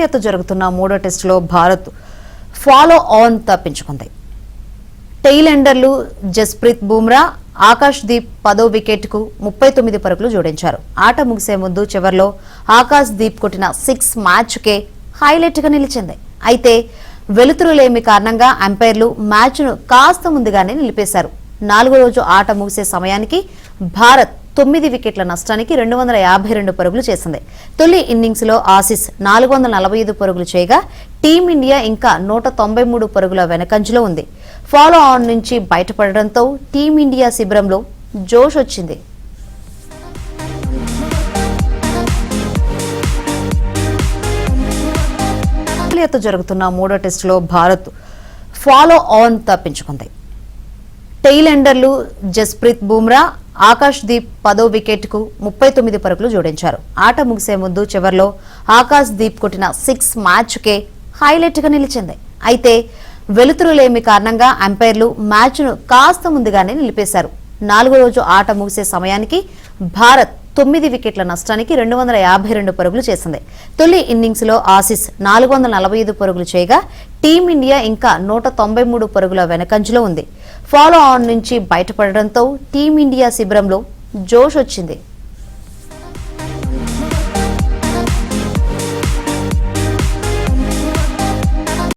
ఆస్ట్రేలియాతో జరుగుతున్న మూడో టెస్టులో భారత్ ఫాలో ఆన్ తప్పించుకుంది. టెయిల్ ఎండర్లు జస్ప్రీత్ బుమ్రా, ఆకాష్ దీప్ 10వ వికెట్కు 39 పరుగులు జోడించారు. ఆట ముగిసే ముందు చివర్లో ఆకాష్ దీప్ కొట్టిన 6 మ్యాచ్కే హైలైట్గా నిలిచింది. అయితే వెలుతురులేమి కారణంగా అంపైర్లు మ్యాచ్ను కాస్త ముందుగానే నిలిపేశారు. 4వ రోజు ఆట ముగిసే సమయానికి భారత్ 9 వికెట్ల నష్టానికి 252 పరుగులు చేసింది. తొలి ఇన్నింగ్స్లో ఆసీస్ 445 పరుగులు చేయగా టీమిండియా ఇంకా 193 పరుగుల వెనకంజలో ఉంది. ఫాలో ఆన్ నుంచి బయటపడడంతో టీమిండియా శిబిరంలో జోష్ వచ్చింది. ఆస్ట్రేలియాతో జరుగుతున్న మూడో టెస్టులో భారత్ ఫాలో ఆన్ తప్పించుకుంది. టెయిల్ ఎండర్లు జస్ప్రీత్ బుమ్రా, ఆకాష్ దీప్ 10వ వికెట్కు 39 పరుగులు జోడించారు. ఆట ముగిసే ముందు చివర్లో ఆకాష్ దీప్ కొట్టిన 6 మ్యాచ్కే హైలైట్గా నిలిచింది. అయితే వెలుతురులేమి కారణంగా అంపైర్లు మ్యాచ్ను కాస్త ముందుగానే నిలిపేశారు. 4వ రోజు ఆట ముగిసే సమయానికి భారత్ 9 వికెట్ల నష్టానికి 252 పరుగులు చేసింది. తొలి ఇన్నింగ్స్లో ఆసీస్ 445 పరుగులు చేయగా టీమిండియా ఇంకా 193 పరుగుల వెనకంజలో ఉంది. ఫాలో ఆన్ నుంచి బయటపడడంతో టీమిండియా శిబిరంలో జోష్ వచ్చింది.